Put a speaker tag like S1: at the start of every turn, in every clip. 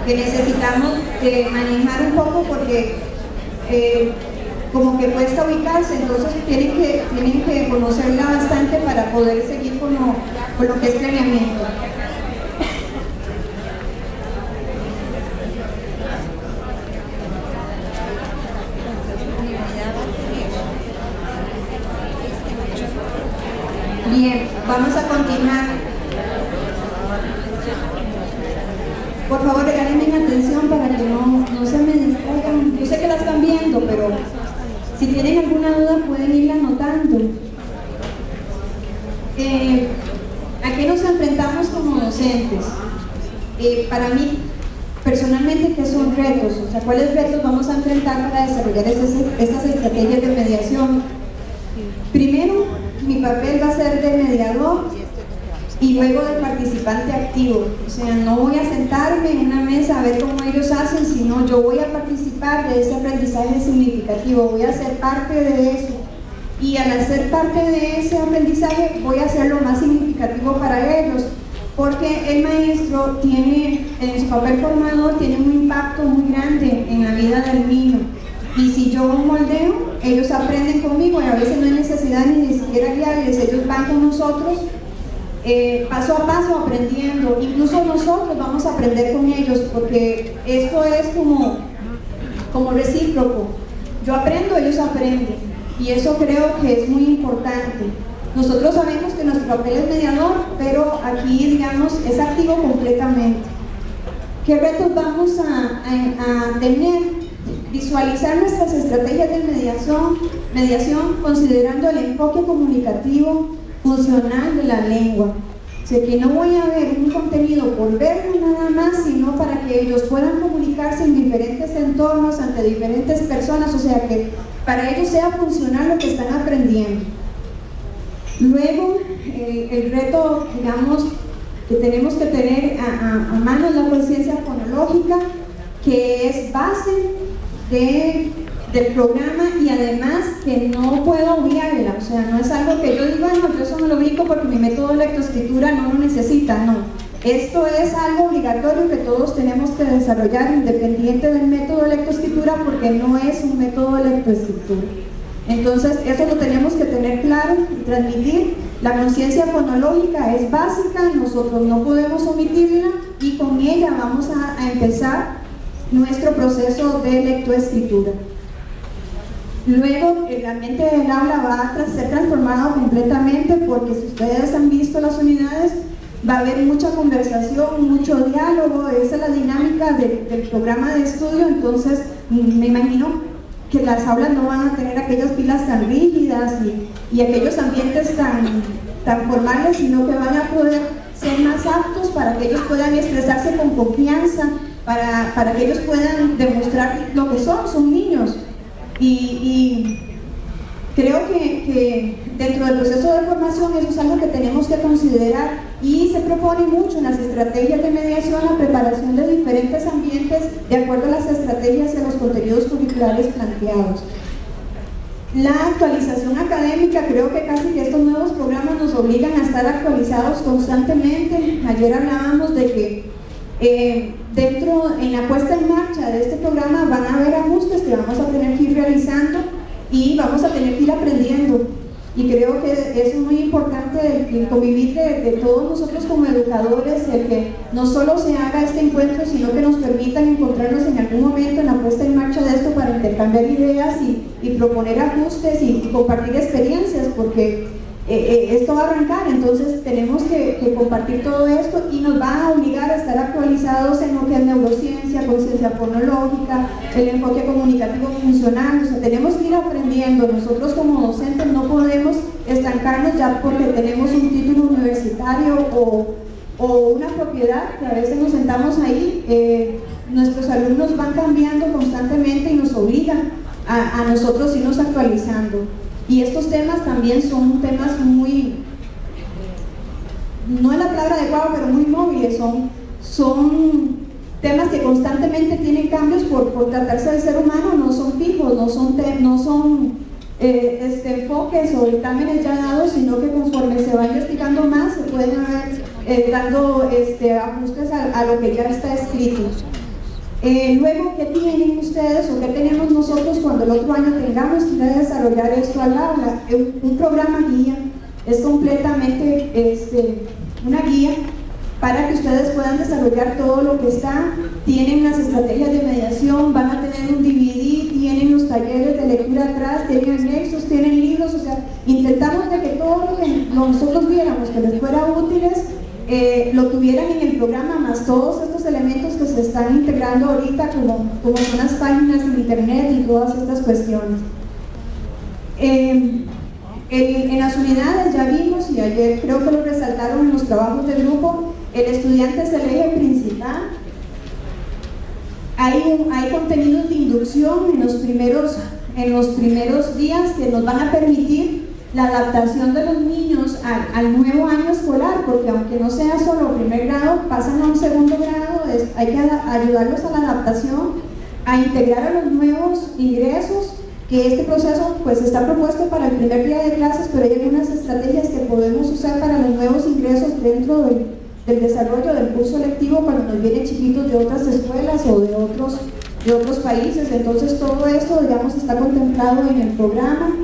S1: que necesitamos manejar un poco porque como que cuesta ubicarse, entonces tienen que conocerla bastante para poder seguir con lo que es planeamiento. Bien, vamos a continuar. Por favor, regálenme atención para que no se me distraigan. Yo sé que la están viendo, pero si tienen alguna duda pueden irla anotando. ¿A qué nos enfrentamos como docentes? Para mí, personalmente, ¿qué son retos? O sea, ¿cuáles retos vamos a enfrentar para desarrollar estas estrategias de mediación? Primero, mi papel va a ser de mediador y luego de participante activo. O sea, no voy a sentarme en una mesa a ver cómo ellos hacen, sino yo voy a participar de ese aprendizaje significativo, voy a ser parte de eso. Y al hacer parte de ese aprendizaje voy a hacer lo más significativo para ellos, porque el maestro tiene, en su papel formador, tiene un impacto muy grande en la vida del niño. Y si yo moldeo, ellos aprenden conmigo y a veces no hay necesidad ni de siquiera guiarles, ellos van con nosotros paso a paso aprendiendo, incluso nosotros vamos a aprender con ellos, porque esto es como recíproco. Yo aprendo, ellos aprenden, y eso creo que es muy importante. Nosotros sabemos que nuestro papel es mediador, pero aquí, digamos, es activo completamente. ¿Qué retos vamos a tener? Visualizar nuestras estrategias de mediación considerando el enfoque comunicativo funcional de la lengua. O sea, que no voy a ver un contenido por verlo nada más, sino para que ellos puedan comunicarse en diferentes entornos, ante diferentes personas, o sea, que para ellos sea funcional lo que están aprendiendo. Luego, el reto, digamos, que tenemos que tener a mano es la conciencia fonológica, que es base del programa y además que no puedo obviarla, o sea, no es algo que yo diga, no, yo eso no lo ubico porque mi método de lectoescritura no lo necesita, no. Esto es algo obligatorio que todos tenemos que desarrollar independiente del método de lectoescritura, porque no es un método de lectoescritura. Entonces, eso lo tenemos que tener claro y transmitir. La conciencia fonológica es básica, nosotros no podemos omitirla y con ella vamos a empezar nuestro proceso de lectoescritura. Luego, el ambiente del aula va a ser transformado completamente, porque si ustedes han visto las unidades, va a haber mucha conversación, mucho diálogo. Esa es la dinámica del programa de estudio. Entonces, me imagino que las aulas no van a tener aquellas filas tan rígidas y aquellos ambientes tan formales, sino que van a poder ser más aptos para que ellos puedan expresarse con confianza, para que ellos puedan demostrar lo que son niños. Y creo que dentro del proceso de formación eso es algo que tenemos que considerar, y se propone mucho en las estrategias de mediación la preparación de diferentes ambientes de acuerdo a las estrategias y a los contenidos curriculares planteados. La actualización académica, creo que casi que estos nuevos programas nos obligan a estar actualizados constantemente. Ayer hablábamos de que en la puesta en marcha de este programa van a haber ajustes que vamos a tener que ir realizando y vamos a tener que ir aprendiendo, y creo que es muy importante el convivir de todos nosotros como educadores, el que no solo se haga este encuentro, sino que nos permitan encontrarnos en algún momento en la puesta en marcha de esto para intercambiar ideas y proponer ajustes y compartir experiencias, porque esto va a arrancar. Entonces tenemos que compartir todo esto, y nos va a obligar a estar actualizados en lo que es neurociencia, conciencia fonológica, el enfoque comunicativo funcional. O sea, tenemos que ir aprendiendo. Nosotros como docentes no podemos estancarnos ya porque tenemos un título universitario o una propiedad, que a veces nos sentamos ahí. Nuestros alumnos van cambiando constantemente y nos obligan a nosotros irnos actualizando. Y estos temas también son temas muy, no es la palabra adecuada, pero muy móviles, son temas que constantemente tienen cambios por tratarse del ser humano, no son fijos, no son enfoques o dictámenes ya dados, sino que conforme se va investigando más, se pueden haber dando ajustes a lo que ya está escrito. Luego, ¿qué tienen ustedes o qué tenemos nosotros cuando el otro año tengamos que ir a desarrollar esto al aula? Un programa guía es completamente una guía para que ustedes puedan desarrollar todo lo que está. Tienen las estrategias de mediación, van a tener un DVD, tienen los talleres de lectura atrás, tienen anexos, tienen libros, o sea, intentamos de que todo lo que nosotros viéramos que les fuera útiles, lo tuvieran en el programa, más todos estos elementos que se están integrando ahorita, como son las páginas en internet y todas estas cuestiones. En las unidades ya vimos, y ayer creo que lo resaltaron en los trabajos de grupo, el estudiante es el eje principal. Hay contenidos de inducción en los primeros días que nos van a permitir la adaptación de los niños al nuevo año escolar, porque aunque no sea solo primer grado, pasan a un segundo grado, hay que ayudarlos a la adaptación, a integrar a los nuevos ingresos, que este proceso pues está propuesto para el primer día de clases, pero hay algunas estrategias que podemos usar para los nuevos ingresos dentro del desarrollo del curso lectivo cuando nos vienen chiquitos de otras escuelas o de otros países. Entonces todo esto, digamos, está contemplado en el programa.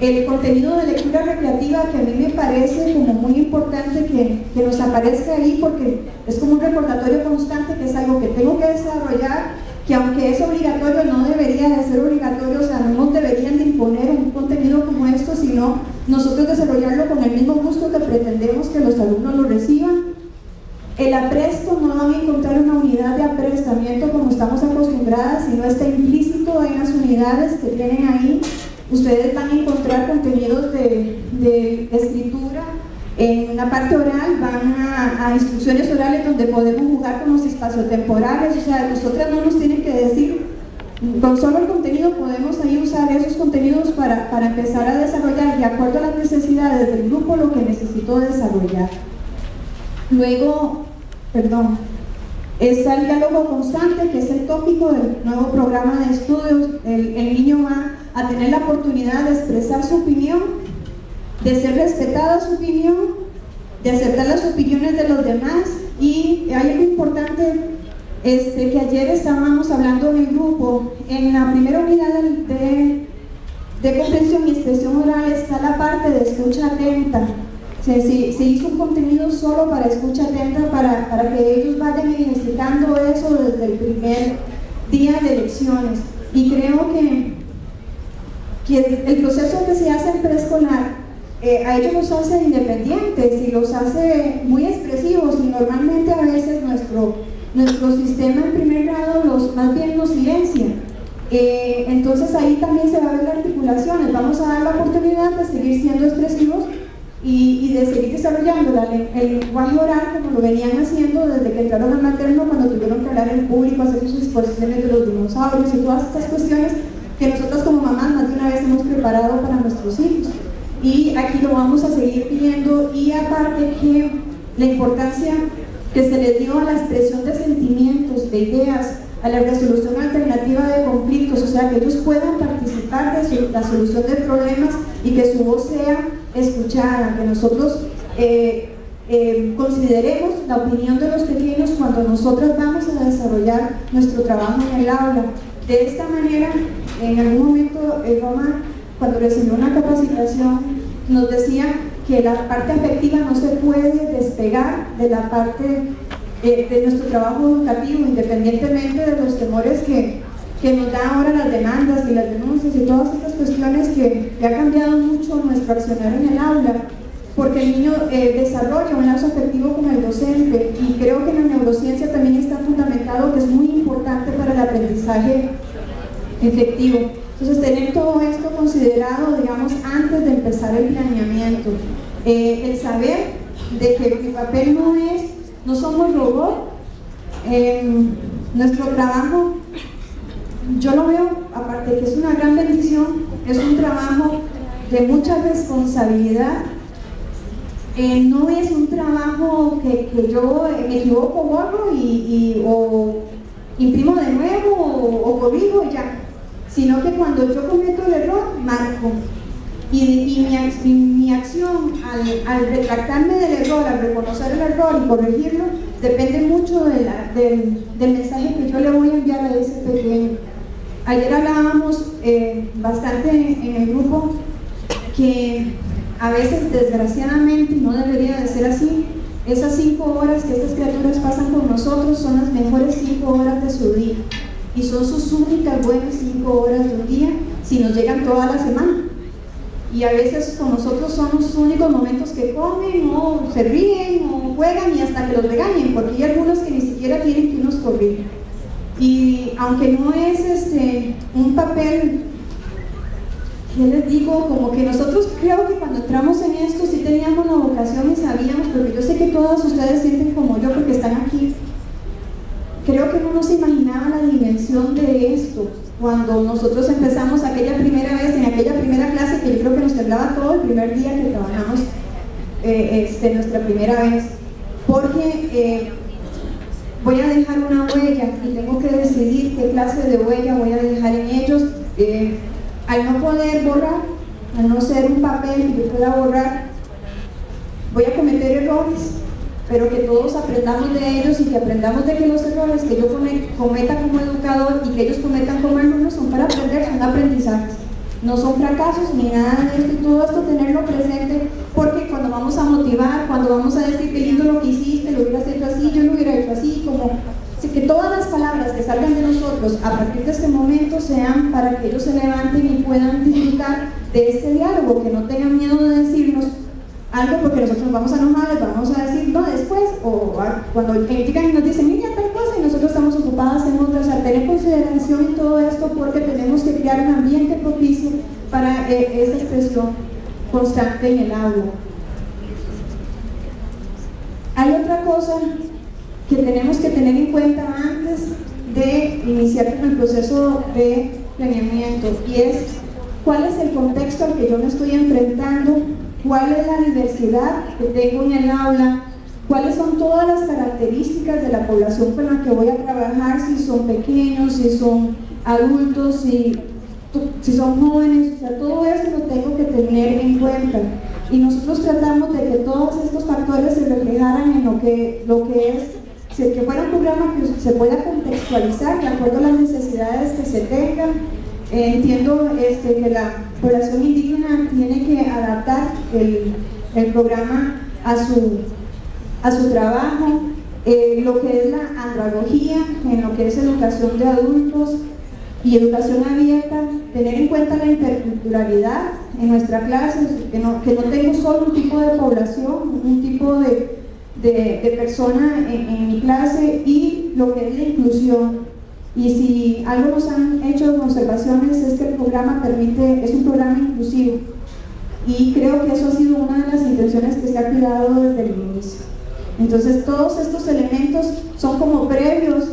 S1: El contenido de lectura recreativa, que a mí me parece como muy importante que nos aparezca ahí, porque es como un recordatorio constante que es algo que tengo que desarrollar, que aunque es obligatorio, no debería de ser obligatorio, o sea, no nos deberían de imponer un contenido como esto, sino nosotros desarrollarlo con el mismo gusto que pretendemos que los alumnos lo reciban. El apresto, no van a encontrar una unidad de aprestamiento como estamos acostumbradas, sino está implícito en las unidades que tienen ahí. Ustedes van a encontrar contenidos de escritura, en una parte oral van a instrucciones orales donde podemos jugar con los espaciotemporales, o sea, nosotras no nos tienen que decir, con solo el contenido podemos ahí usar esos contenidos para empezar a desarrollar de acuerdo a las necesidades del grupo lo que necesito desarrollar. Luego, está el diálogo constante, que es el tópico del nuevo programa de estudios. El niño va a tener la oportunidad de expresar su opinión, de ser respetada su opinión, de aceptar las opiniones de los demás. Y hay algo importante que ayer estábamos hablando en el grupo. En la primera unidad de comprensión y expresión oral está la parte de escucha atenta. Se hizo un contenido solo para escucha atenta, para que ellos vayan identificando eso desde el primer día de lecciones. Y creo que el proceso que se hace en preescolar a ellos los hace independientes y los hace muy expresivos, y normalmente a veces nuestro sistema en primer grado más bien los silencia. Entonces ahí también se va a ver la articulación. Vamos a dar la oportunidad de seguir siendo expresivos y de seguir desarrollando el lenguaje oral como lo venían haciendo desde que entraron al materno, cuando tuvieron que hablar en público, hacer sus exposiciones de los dinosaurios y todas estas cuestiones que nosotros como mamás más de una vez hemos preparado para nuestros hijos. Y aquí lo vamos a seguir pidiendo, y aparte que la importancia que se le dio a la expresión de sentimientos, de ideas, a la resolución alternativa de conflictos, o sea, que ellos puedan participar de la solución de problemas y que su voz sea escuchada, que nosotros consideremos la opinión de los pequeños cuando nosotros vamos a desarrollar nuestro trabajo en el aula. De esta manera, en algún momento Roma, cuando recibió una capacitación, nos decía que la parte afectiva no se puede despegar de la parte de nuestro trabajo educativo, independientemente de los temores que nos dan ahora las demandas y las denuncias y todas estas cuestiones que ha cambiado mucho nuestro accionar en el aula, porque el niño desarrolla un lazo afectivo con el docente, y creo que en la neurociencia también está fundamentado que es muy importante para el aprendizaje efectivo. Entonces, tener todo esto considerado, digamos, antes de empezar el planeamiento. El saber de que mi papel no somos robots. Nuestro trabajo, yo lo veo, aparte de que es una gran bendición, es un trabajo de mucha responsabilidad. No es un trabajo que yo me equivoco, borro o imprimo de nuevo o corrijo y ya, sino que cuando yo cometo el error, marco. Y mi acción al retractarme del error, al reconocer el error y corregirlo, depende mucho del mensaje que yo le voy a enviar bastante en el grupo que a veces, desgraciadamente, no debería de ser así. Esas 5 horas que estas criaturas pasan con nosotros son las mejores 5 horas de su día y son sus únicas buenas 5 horas de un día si nos llegan toda la semana. Y a veces con nosotros son los únicos momentos que comen o se ríen o juegan y hasta que los regañen, porque hay algunos que ni siquiera tienen que unos corrijan. Y aunque no es un papel, ¿qué les digo? Como que nosotros creo que cuando entramos en esto sí teníamos la vocación y sabíamos, porque yo sé que todas ustedes sienten como yo porque están aquí. Creo que no nos imaginaba la dimensión de esto cuando nosotros empezamos aquella primera vez, en aquella primera clase que yo creo que nos temblaba todo el primer día que trabajamos nuestra primera vez, porque voy a dejar una huella y tengo que decidir qué clase de huella voy a dejar en ellos. Al no poder borrar, al no ser un papel que yo pueda borrar, voy a cometer errores, pero que todos aprendamos de ellos y que aprendamos de que los errores que yo cometa como educador y que ellos cometan como alumnos son para aprender, son aprendizajes, no son fracasos ni nada de esto. Y todo esto tenerlo presente, porque cuando vamos a motivar, cuando vamos a decir qué lindo lo que hiciste, lo hubieras hecho así, yo lo hubiera hecho así, como que todas las palabras que salgan de nosotros a partir de este momento sean para que ellos se levanten y puedan disfrutar de este diálogo, que no tengan miedo de decirnos algo porque nosotros nos vamos a enojar, les vamos a decir no después, o cuando llegan y nos dicen niña tal cosa y nosotros estamos ocupadas en otra. O sea, tener consideración en todo esto, porque tenemos que crear un ambiente propicio para esa expresión constante en el aula. Hay otra cosa que tenemos que tener en cuenta antes de iniciar con el proceso de planeamiento, y es cuál es el contexto al que yo me estoy enfrentando, cuál es la diversidad que tengo en el aula, cuáles son todas las características de la población con la que voy a trabajar, si son pequeños, si son adultos, si son jóvenes. O sea, todo eso lo tengo que tener en cuenta. Y nosotros tratamos de que todos estos factores se reflejaran en lo que es, que fuera un programa que se pueda contextualizar de acuerdo a las necesidades que se tengan. Entiendo que la población indígena tiene que adaptar el programa a su trabajo, lo que es la andragogía, en lo que es educación de adultos y educación abierta, tener en cuenta la interculturalidad en nuestra clase, que no tengo solo un tipo de población, un tipo de persona en mi clase, y lo que es la inclusión. Y si algo nos han hecho observaciones es que el programa es un programa inclusivo, y creo que eso ha sido una de las intenciones que se ha cuidado desde el inicio. Entonces todos estos elementos son como previos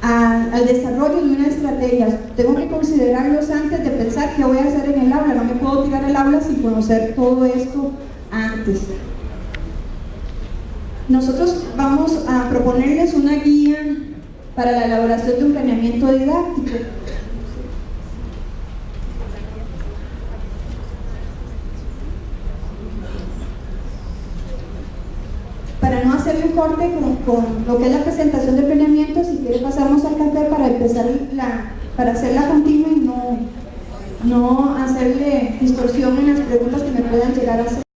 S1: al desarrollo de una estrategia. Tengo que considerarlos antes de pensar qué voy a hacer en el aula. No me puedo tirar al aula sin conocer todo esto antes. Nosotros vamos a proponerles una guía para la elaboración de un planeamiento didáctico. Para no hacer un corte con lo que es la presentación del planeamiento, si quiere pasamos al café para empezar para hacerla continua y no hacerle distorsión en las preguntas que me puedan llegar a hacer.